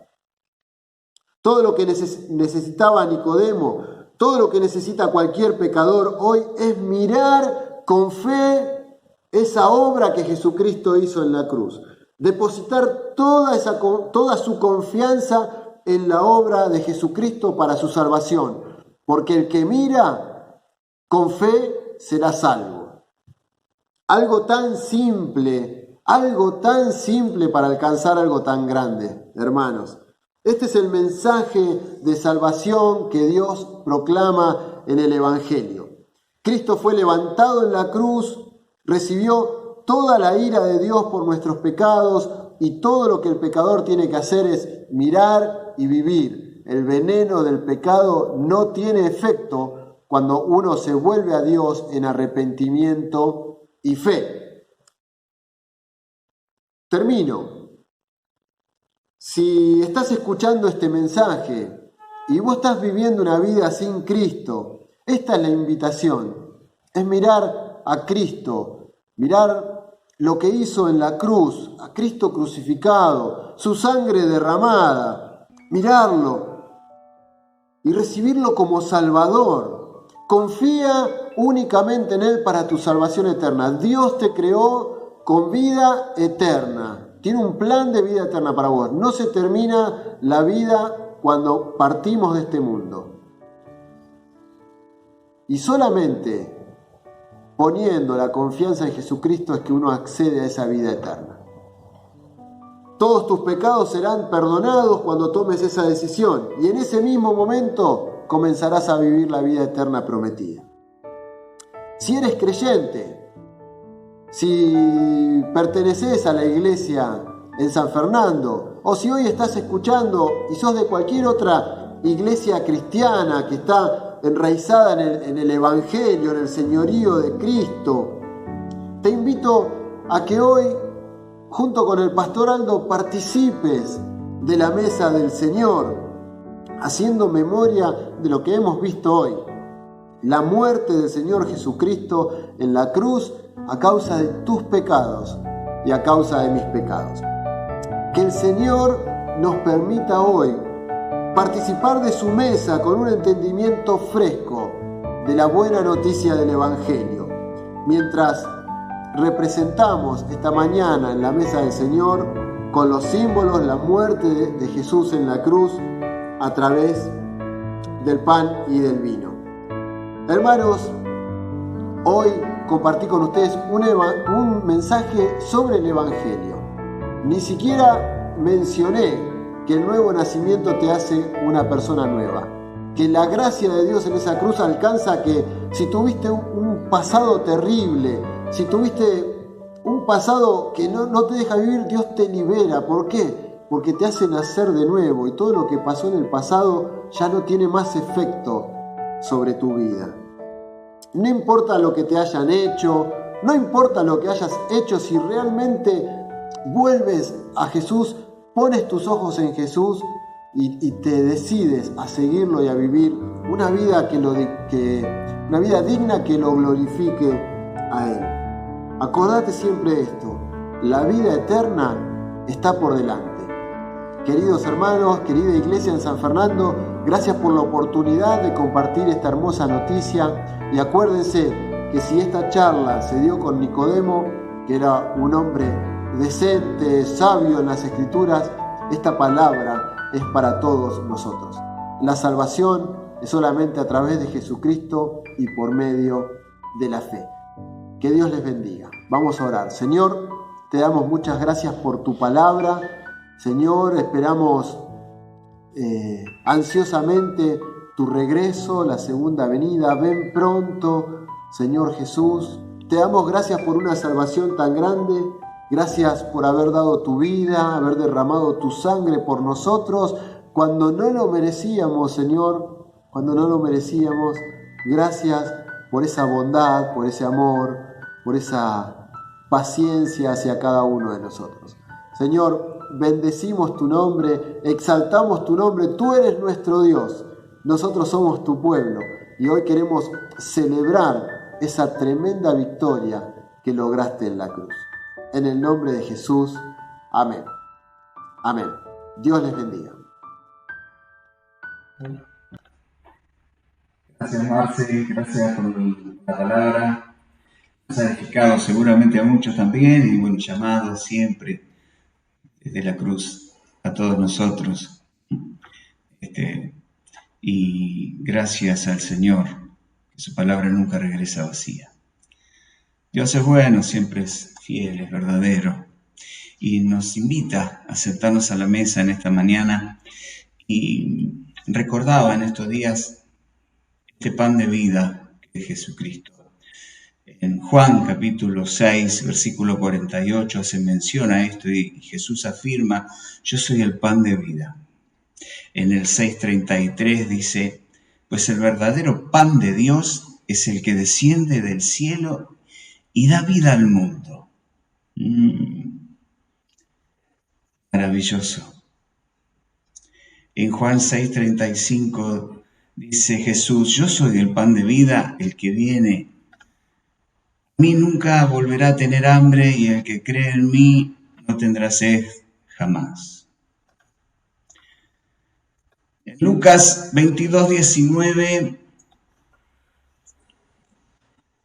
Todo lo que necesitaba Nicodemo, todo lo que necesita cualquier pecador hoy es mirar con fe esa obra que Jesucristo hizo en la cruz. Depositar toda su confianza en la obra de Jesucristo para su salvación. Porque el que mira con fe será salvo. Algo tan simple para alcanzar algo tan grande, hermanos. Este es el mensaje de salvación que Dios proclama en el Evangelio. Cristo fue levantado en la cruz, recibió toda la ira de Dios por nuestros pecados y todo lo que el pecador tiene que hacer es mirar y vivir. El veneno del pecado no tiene efecto cuando uno se vuelve a Dios en arrepentimiento y fe. Termino. Si estás escuchando este mensaje y vos estás viviendo una vida sin Cristo, esta es la invitación. Es mirar a Cristo, mirar lo que hizo en la cruz, a Cristo crucificado, su sangre derramada, mirarlo y recibirlo como Salvador. Confía únicamente en Él para tu salvación eterna. Dios te creó con vida eterna. Tiene un plan de vida eterna para vos. No se termina la vida cuando partimos de este mundo. Y solamente poniendo la confianza en Jesucristo es que uno accede a esa vida eterna. Todos tus pecados serán perdonados cuando tomes esa decisión. Y en ese mismo momento comenzarás a vivir la vida eterna prometida. Si eres creyente, si perteneces a la iglesia en San Fernando, o si hoy estás escuchando y sos de cualquier otra iglesia cristiana que está enraizada en el Evangelio, en el señorío de Cristo, te invito a que hoy, junto con el Pastor Aldo, participes de la mesa del Señor, haciendo memoria de lo que hemos visto hoy. La muerte del Señor Jesucristo en la cruz a causa de tus pecados y a causa de mis pecados. Que el Señor nos permita hoy participar de su mesa con un entendimiento fresco de la buena noticia del Evangelio. Mientras representamos esta mañana en la mesa del Señor con los símbolos, la muerte de Jesús en la cruz a través del pan y del vino. Hermanos, hoy compartí con ustedes un mensaje sobre el Evangelio. Ni siquiera mencioné que el nuevo nacimiento te hace una persona nueva, que la gracia de Dios en esa cruz alcanza que si tuviste un pasado terrible, si tuviste un pasado que no te deja vivir, Dios te libera. ¿Por qué? Porque te hace nacer de nuevo y todo lo que pasó en el pasado ya no tiene más efecto sobre tu vida. No importa lo que te hayan hecho, no importa lo que hayas hecho, si realmente vuelves a Jesús, pones tus ojos en Jesús y te decides a seguirlo y a vivir una vida una vida digna que lo glorifique a Él. Acordate siempre de esto: la vida eterna está por delante. Queridos hermanos, querida iglesia en San Fernando, gracias por la oportunidad de compartir esta hermosa noticia, y acuérdense que si esta charla se dio con Nicodemo, que era un hombre decente, sabio en las Escrituras, esta palabra es para todos nosotros. La salvación es solamente a través de Jesucristo y por medio de la fe. Que Dios les bendiga. Vamos a orar. Señor, te damos muchas gracias por tu palabra. Señor, esperamos ansiosamente tu regreso, la segunda venida. Ven pronto, Señor Jesús. Te damos gracias por una salvación tan grande. Gracias por haber dado tu vida, haber derramado tu sangre por nosotros cuando no lo merecíamos, Señor, cuando no lo merecíamos. Gracias por esa bondad, por ese amor, por esa paciencia hacia cada uno de nosotros. Señor, bendecimos tu nombre, exaltamos tu nombre. Tú eres nuestro Dios, nosotros somos tu pueblo y hoy queremos celebrar esa tremenda victoria que lograste en la cruz. En el nombre de Jesús, amén. Amén. Dios les bendiga. Gracias, Marce, gracias por la palabra. Nos ha edificado seguramente a muchos también, y buen llamado siempre desde la cruz a todos nosotros. Y gracias al Señor, que su palabra nunca regresa vacía. Dios es bueno, siempre es fiel, es verdadero, y nos invita a sentarnos a la mesa en esta mañana. Y recordaba en estos días este pan de vida que es Jesucristo. En Juan capítulo 6, versículo 48 se menciona esto y Jesús afirma: yo soy el pan de vida. En el 6:33 dice: pues el verdadero pan de Dios es el que desciende del cielo y da vida al mundo. Maravilloso. En Juan 6:35 dice Jesús: yo soy el pan de vida, el que viene a mí nunca volverá a tener hambre, y el que cree en mí no tendrá sed jamás. En Lucas 22:19,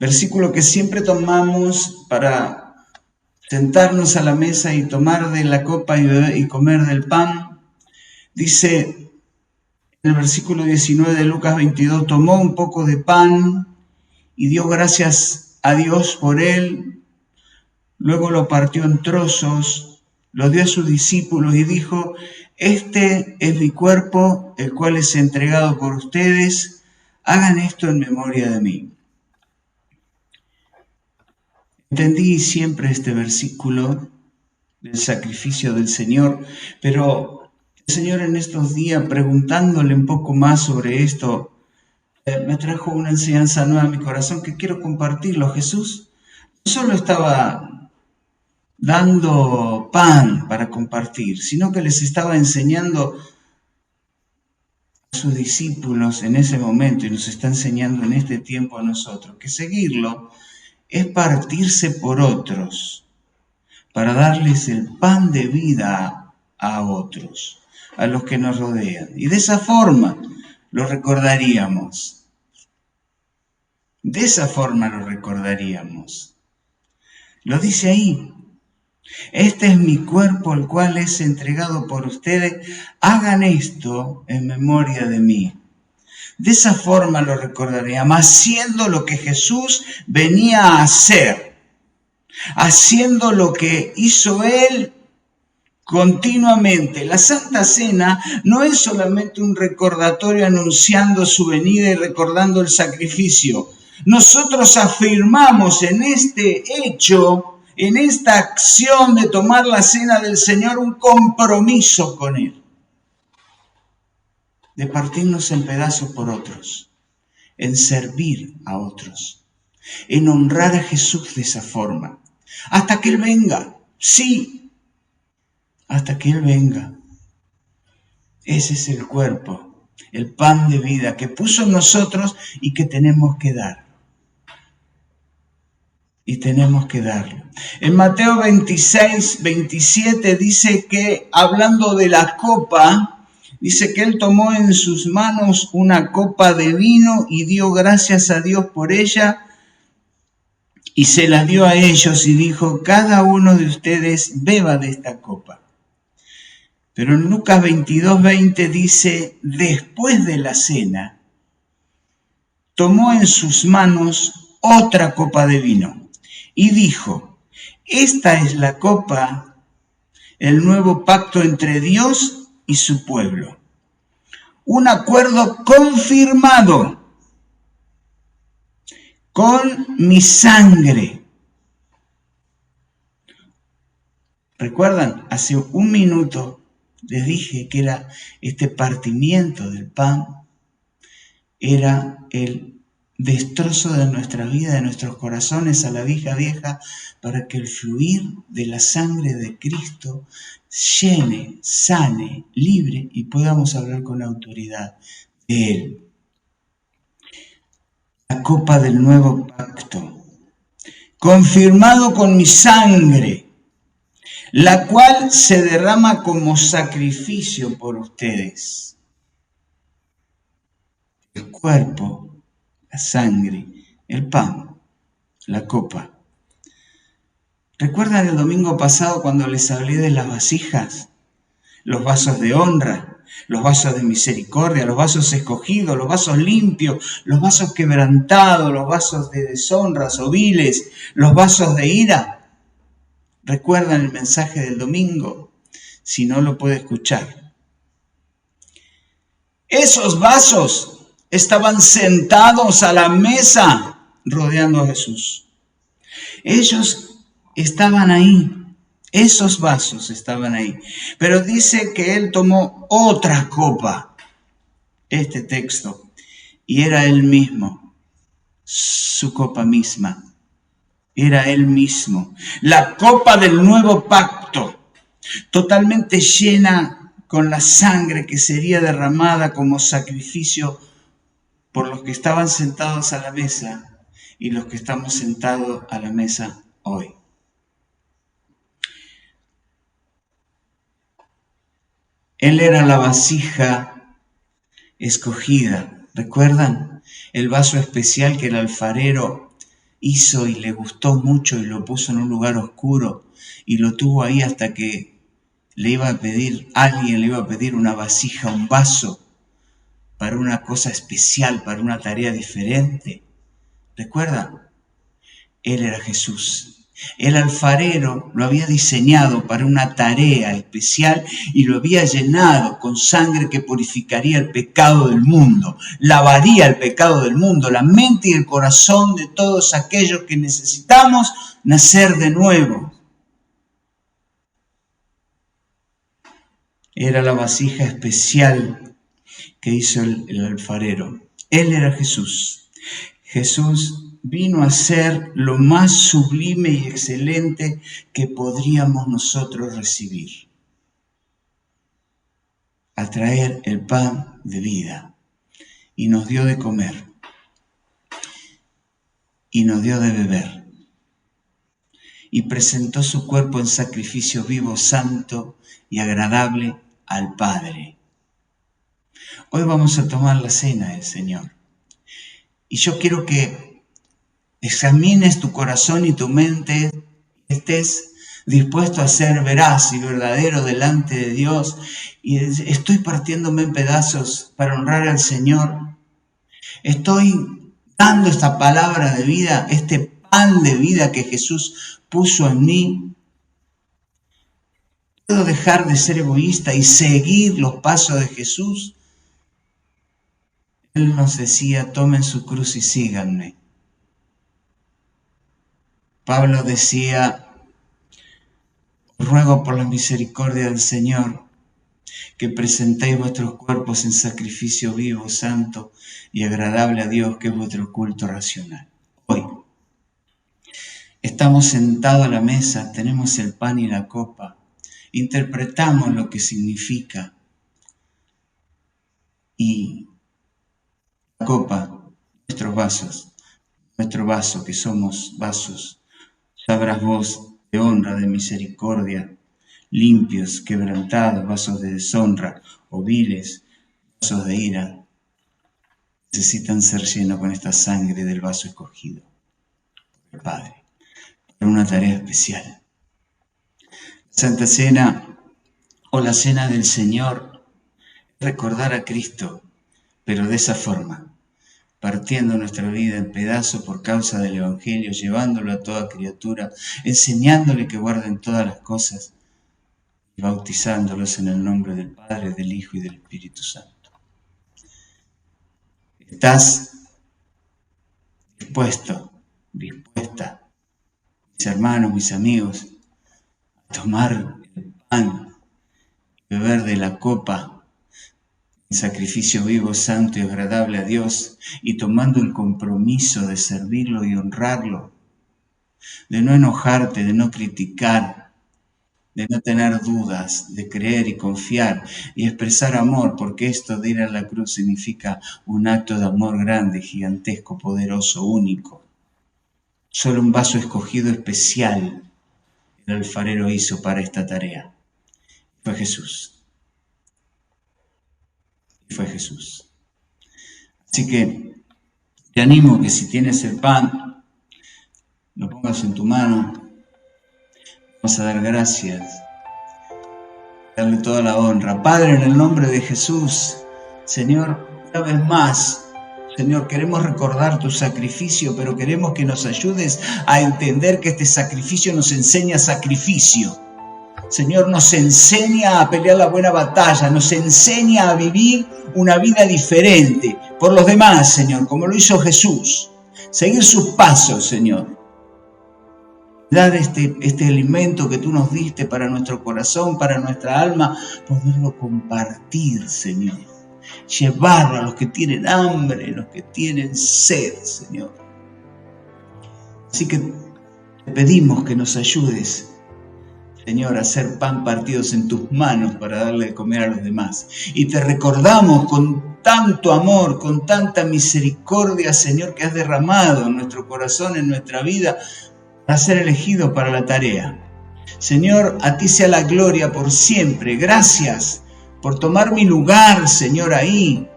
versículo que siempre tomamos para sentarnos a la mesa y tomar de la copa y comer del pan, dice en el versículo 19 de Lucas 22, tomó un poco de pan y dio gracias a Dios por él, luego lo partió en trozos, lo dio a sus discípulos y dijo: este es mi cuerpo, el cual es entregado por ustedes, hagan esto en memoria de mí. Entendí siempre este versículo del sacrificio del Señor, pero el Señor en estos días, preguntándole un poco más sobre esto, me trajo una enseñanza nueva a mi corazón que quiero compartirlo. Jesús no solo estaba dando pan para compartir, sino que les estaba enseñando a sus discípulos en ese momento, y nos está enseñando en este tiempo a nosotros, que seguirlo es partirse por otros, para darles el pan de vida a otros, a los que nos rodean. Y de esa forma lo recordaríamos. De esa forma lo recordaríamos. Lo dice ahí. Este es mi cuerpo, el cual es entregado por ustedes. Hagan esto en memoria de mí. De esa forma lo recordaríamos, haciendo lo que Jesús venía a hacer, haciendo lo que hizo Él continuamente. La Santa Cena no es solamente un recordatorio anunciando su venida y recordando el sacrificio. Nosotros afirmamos en este hecho, en esta acción de tomar la cena del Señor, un compromiso con Él, de partirnos en pedazos por otros, en servir a otros, en honrar a Jesús de esa forma, hasta que Él venga. Sí, hasta que Él venga. Ese es el cuerpo, el pan de vida que puso en nosotros y que tenemos que dar. Y tenemos que darlo. En Mateo 26, 27 dice que, hablando de la copa, dice que Él tomó en sus manos una copa de vino y dio gracias a Dios por ella y se la dio a ellos y dijo: cada uno de ustedes beba de esta copa. Pero en Lucas 22, 20 dice: después de la cena, tomó en sus manos otra copa de vino y dijo: esta es la copa, el nuevo pacto entre Dios y su pueblo. Un acuerdo confirmado con mi sangre. ¿Recuerdan? Hace un minuto les dije que era este partimiento del pan, era el destrozo de nuestra vida, de nuestros corazones a la vieja, para que el fluir de la sangre de Cristo llene, sane, libre y podamos hablar con autoridad de Él. La copa del nuevo pacto, confirmado con mi sangre, la cual se derrama como sacrificio por ustedes. El cuerpo, la sangre, el pan, la copa. ¿Recuerdan el domingo pasado cuando les hablé de las vasijas? Los vasos de honra, los vasos de misericordia, los vasos escogidos, los vasos limpios, los vasos quebrantados, los vasos de deshonras o viles, los vasos de ira. ¿Recuerdan el mensaje del domingo? Si no, lo puede escuchar. Esos vasos estaban sentados a la mesa rodeando a Jesús. Ellos estaban ahí, esos vasos estaban ahí. Pero dice que Él tomó otra copa, este texto, y era Él mismo, su copa misma. Era Él mismo, la copa del nuevo pacto, totalmente llena con la sangre que sería derramada como sacrificio por los que estaban sentados a la mesa y los que estamos sentados a la mesa hoy. Él era la vasija escogida. ¿Recuerdan? El vaso especial que el alfarero hizo y le gustó mucho y lo puso en un lugar oscuro y lo tuvo ahí hasta que alguien le iba a pedir una vasija, un vaso para una cosa especial, para una tarea diferente. ¿Recuerdan? Él era Jesús. El alfarero lo había diseñado para una tarea especial y lo había llenado con sangre que purificaría el pecado del mundo, lavaría el pecado del mundo, la mente y el corazón de todos aquellos que necesitamos nacer de nuevo. Era la vasija especial que hizo el alfarero. Él era Jesús. Jesús vino a ser lo más sublime y excelente que podríamos nosotros recibir. A traer el pan de vida. Y nos dio de comer. Y nos dio de beber. Y presentó su cuerpo en sacrificio vivo, santo y agradable al Padre. Hoy vamos a tomar la cena del Señor. Y yo quiero que examines tu corazón y tu mente, estés dispuesto a ser veraz y verdadero delante de Dios, y estoy partiéndome en pedazos para honrar al Señor. Estoy dando esta palabra de vida, este pan de vida que Jesús puso en mí. ¿Puedo dejar de ser egoísta y seguir los pasos de Jesús? Él nos decía, tomen su cruz y síganme. Pablo decía, ruego por la misericordia del Señor que presentéis vuestros cuerpos en sacrificio vivo, santo y agradable a Dios, que es vuestro culto racional. Hoy estamos sentados a la mesa, tenemos el pan y la copa, interpretamos lo que significa, y la copa, nuestro vaso que somos vasos, sabrás vos de honra, de misericordia, limpios, quebrantados, vasos de deshonra o viles, vasos de ira, necesitan ser llenos con esta sangre del vaso escogido por el Padre, para una tarea especial. La Santa Cena o la Cena del Señor, recordar a Cristo, pero de esa forma, partiendo nuestra vida en pedazos por causa del Evangelio, llevándolo a toda criatura, enseñándole que guarden todas las cosas, y bautizándolos en el nombre del Padre, del Hijo y del Espíritu Santo. ¿Estás dispuesta, mis hermanos, mis amigos, a tomar el pan y beber de la copa en sacrificio vivo, santo y agradable a Dios, y tomando el compromiso de servirlo y honrarlo, de no enojarte, de no criticar, de no tener dudas, de creer y confiar y expresar amor, porque esto de ir a la cruz significa un acto de amor grande, gigantesco, poderoso, único? Solo un vaso escogido especial el alfarero hizo para esta tarea. Fue Jesús. Y fue Jesús. Así que te animo que si tienes el pan, lo pongas en tu mano. Vamos a dar gracias, darle toda la honra. Padre, en el nombre de Jesús, Señor, una vez más, Señor, queremos recordar tu sacrificio, pero queremos que nos ayudes a entender que este sacrificio nos enseña sacrificio. Señor, nos enseña a pelear la buena batalla, nos enseña a vivir una vida diferente por los demás, Señor, como lo hizo Jesús. Seguir sus pasos, Señor. Dar este alimento que tú nos diste para nuestro corazón, para nuestra alma, poderlo compartir, Señor. Llevarlo a los que tienen hambre, los que tienen sed, Señor. Así que te pedimos que nos ayudes, Señor, a hacer pan partidos en tus manos para darle de comer a los demás. Y te recordamos con tanto amor, con tanta misericordia, Señor, que has derramado en nuestro corazón, en nuestra vida, a ser elegido para la tarea. Señor, a ti sea la gloria por siempre. Gracias por tomar mi lugar, Señor, ahí.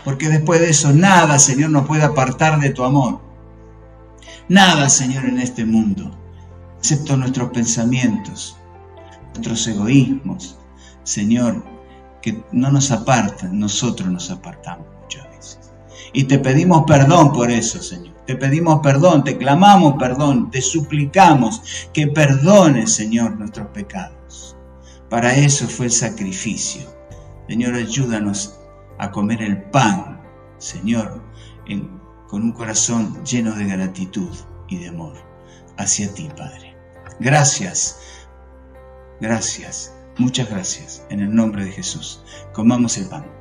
Porque después de eso nada, Señor, nos puede apartar de tu amor. Nada, Señor, en este mundo, excepto nuestros pensamientos, nuestros egoísmos, Señor, que no nos apartan, nosotros nos apartamos muchas veces. Y te pedimos perdón por eso, Señor. Te pedimos perdón, te clamamos perdón, te suplicamos que perdones, Señor, nuestros pecados. Para eso fue el sacrificio. Señor, ayúdanos a comer el pan, Señor, con un corazón lleno de gratitud y de amor hacia ti, Padre. Gracias, gracias, muchas gracias. En el nombre de Jesús, comamos el pan.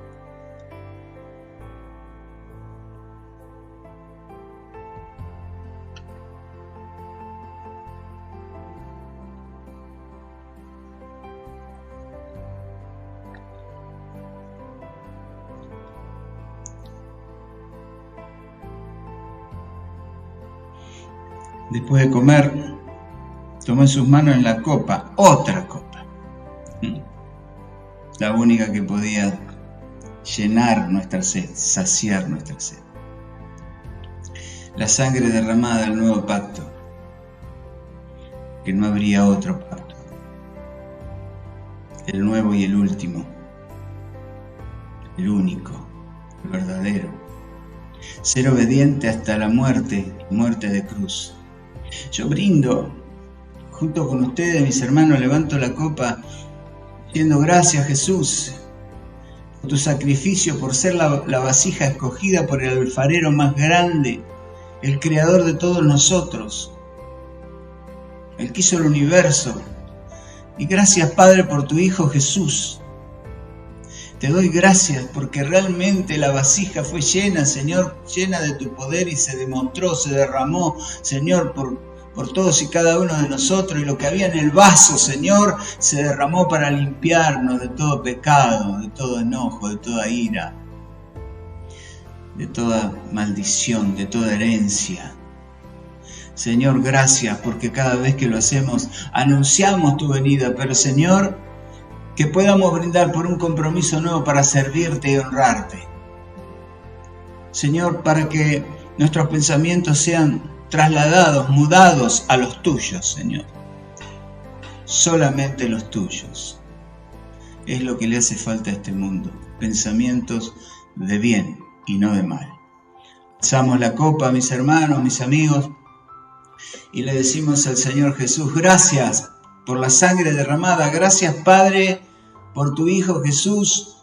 Después de comer, tomó en sus manos en la copa, otra copa, la única que podía llenar nuestra sed, saciar nuestra sed. La sangre derramada del nuevo pacto, que no habría otro pacto, el nuevo y el último, el único, el verdadero. Ser obediente hasta la muerte de cruz. Yo brindo junto con ustedes, mis hermanos, levanto la copa diciendo gracias, Jesús, por tu sacrificio, por ser la vasija escogida por el alfarero más grande, el creador de todos nosotros, el que hizo el universo. Y gracias, Padre, por tu Hijo Jesús. Te doy gracias porque realmente la vasija fue llena, Señor, llena de tu poder y se demostró, se derramó, Señor, por todos y cada uno de nosotros. Y lo que había en el vaso, Señor, se derramó para limpiarnos de todo pecado, de todo enojo, de toda ira, de toda maldición, de toda herencia. Señor, gracias porque cada vez que lo hacemos anunciamos tu venida, pero Señor, que podamos brindar por un compromiso nuevo para servirte y honrarte. Señor, para que nuestros pensamientos sean trasladados, mudados a los tuyos, Señor. Solamente los tuyos. Es lo que le hace falta a este mundo. Pensamientos de bien y no de mal. Alzamos la copa, mis hermanos, mis amigos, y le decimos al Señor Jesús, gracias por la sangre derramada, gracias, Padre, por tu Hijo Jesús.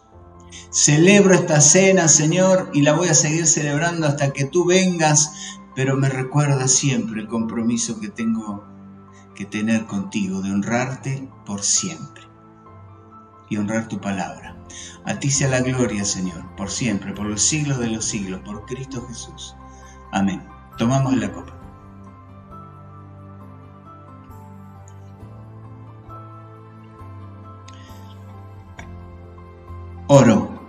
Celebro esta cena, Señor, y la voy a seguir celebrando hasta que tú vengas, pero me recuerda siempre el compromiso que tengo que tener contigo, de honrarte por siempre y honrar tu palabra. A ti sea la gloria, Señor, por siempre, por los siglos de los siglos, por Cristo Jesús. Amén. Tomamos la copa. Oro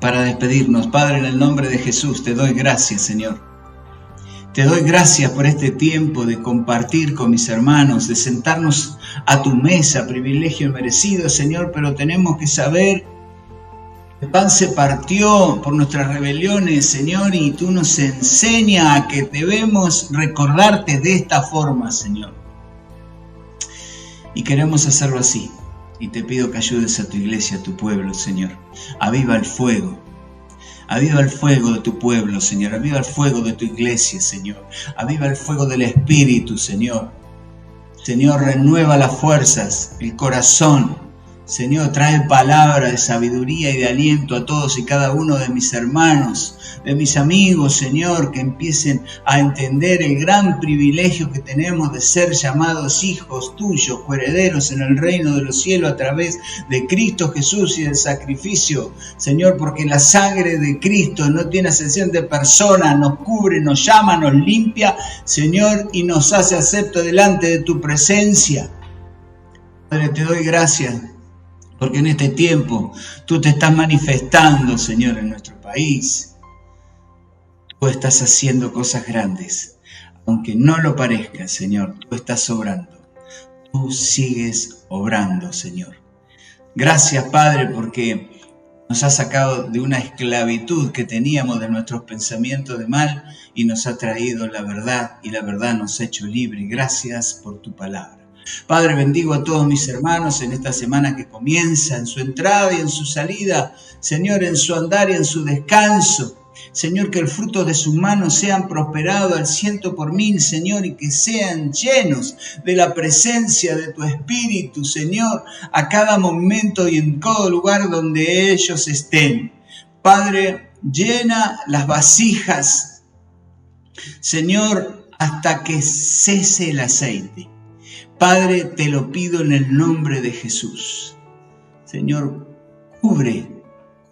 para despedirnos. Padre, en el nombre de Jesús, te doy gracias, Señor. Te doy gracias por este tiempo de compartir con mis hermanos, de sentarnos a tu mesa, privilegio merecido, Señor, pero tenemos que saber que el pan se partió por nuestras rebeliones, Señor, y tú nos enseñas a que debemos recordarte de esta forma, Señor. Y queremos hacerlo así. Y te pido que ayudes a tu iglesia, a tu pueblo, Señor. Aviva el fuego. Aviva el fuego de tu pueblo, Señor. Aviva el fuego de tu iglesia, Señor. Aviva el fuego del Espíritu, Señor. Señor, renueva las fuerzas, el corazón. Señor, trae palabra de sabiduría y de aliento a todos y cada uno de mis hermanos, de mis amigos, Señor, que empiecen a entender el gran privilegio que tenemos de ser llamados hijos tuyos, coherederos en el reino de los cielos a través de Cristo Jesús y del sacrificio, Señor, porque la sangre de Cristo no tiene acepción de persona, nos cubre, nos llama, nos limpia, Señor, y nos hace acepto delante de tu presencia. Padre, te doy gracias. Porque en este tiempo tú te estás manifestando, Señor, en nuestro país. Tú estás haciendo cosas grandes. Aunque no lo parezca, Señor, tú estás obrando. Tú sigues obrando, Señor. Gracias, Padre, porque nos has sacado de una esclavitud que teníamos de nuestros pensamientos de mal y nos ha traído la verdad y la verdad nos ha hecho libre. Gracias por tu palabra. Padre, bendigo a todos mis hermanos en esta semana que comienza, en su entrada y en su salida, Señor, en su andar y en su descanso. Señor, que el fruto de sus manos sean prosperados al 100 por 1000, Señor, y que sean llenos de la presencia de tu Espíritu, Señor, a cada momento y en todo lugar donde ellos estén. Padre, llena las vasijas, Señor, hasta que cese el aceite. Padre, te lo pido en el nombre de Jesús. Señor, cubre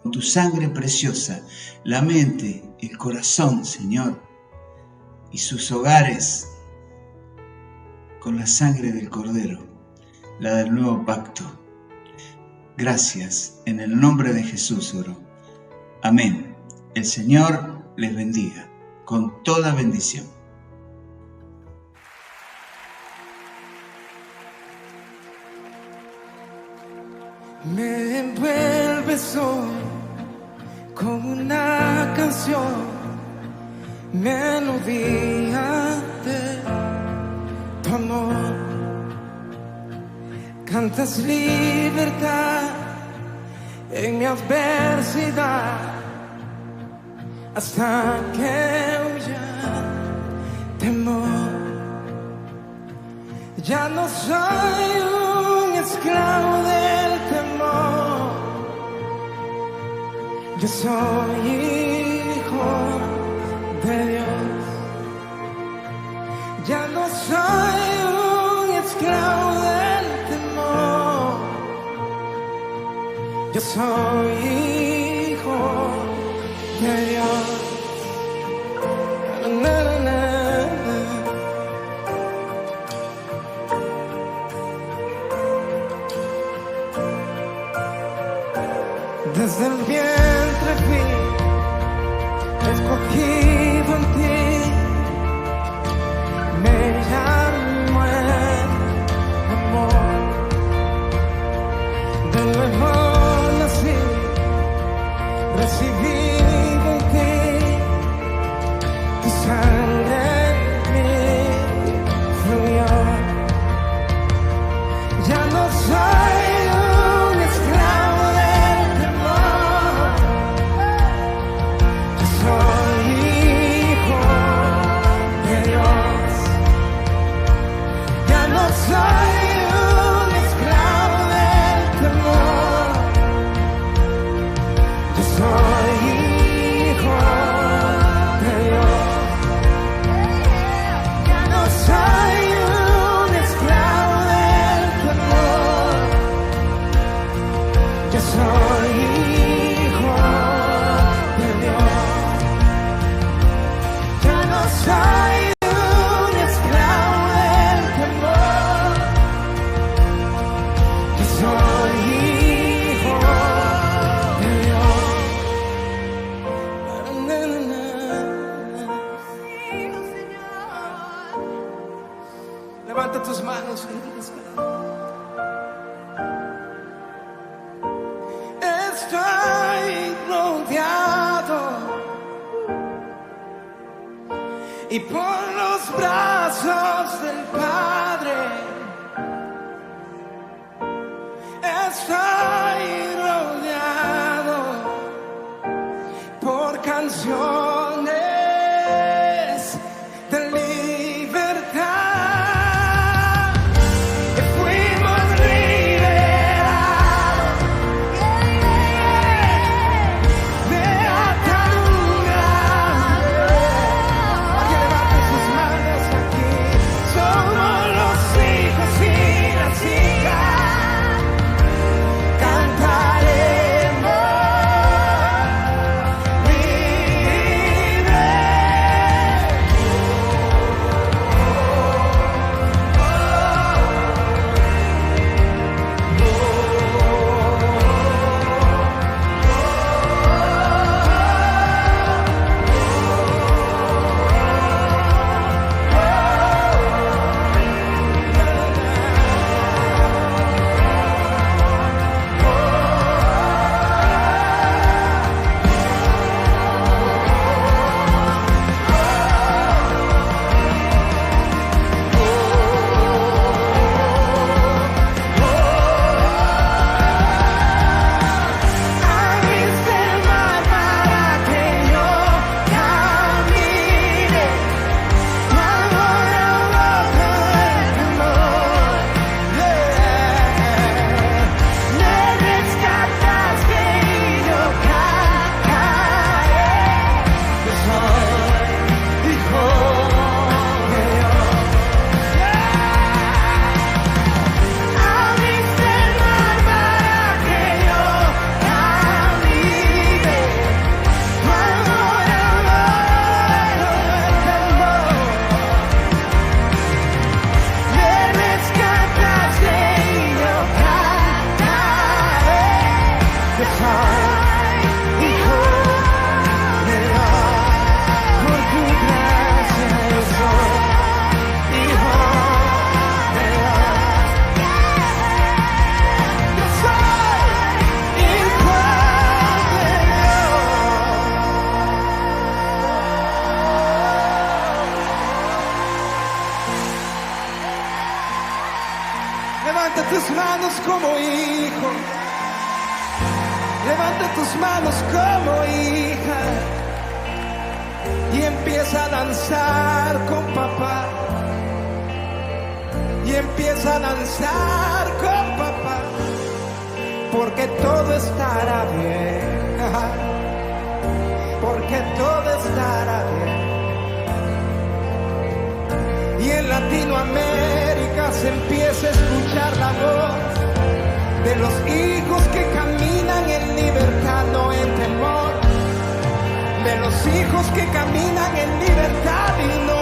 con tu sangre preciosa la mente, el corazón, Señor, y sus hogares con la sangre del Cordero, la del nuevo pacto. Gracias, en el nombre de Jesús oro. Amén. El Señor les bendiga con toda bendición. Me envuelves hoy como una canción, melodía de tu amor. cantas libertad en mi adversidad, hasta que huya temor. Ya no soy un esclavo del temor, yo soy hijo de Dios. Ya no soy un esclavo del temor, yo soy hijo de Dios. Na, na, na, na. Desde el vientre fui escogido en ti, me llamo el amor. De nuevo nací, recibido en ti, tu sangre en mí fluyó. Ya no soy un esclavo del temor, yo soy hijo de Dios. Ya no soy un esclavo del temor, yo soy hijo de Dios. Ya no soy un esclavo del temor, yo soy hijo de Dios. Ya no soy un esclavo del temor, yo soy hijo de Dios. Na, na, na. Levanta tus manos y estoy rodeado y por los brazos del Padre estoy rodeado por canciones de libertad. Y fuimos liberados de ataduras. Alguien levante sus manos aquí. Somos los hijos y las hijas levante tus manos como hija y empieza a danzar con papá. Y empieza a danzar con papá, porque todo estará bien, porque todo estará bien. Y en Latinoamérica se empieza a escuchar la voz de los hijos que caminan en libertad, no en temor. De los hijos que caminan en libertad y no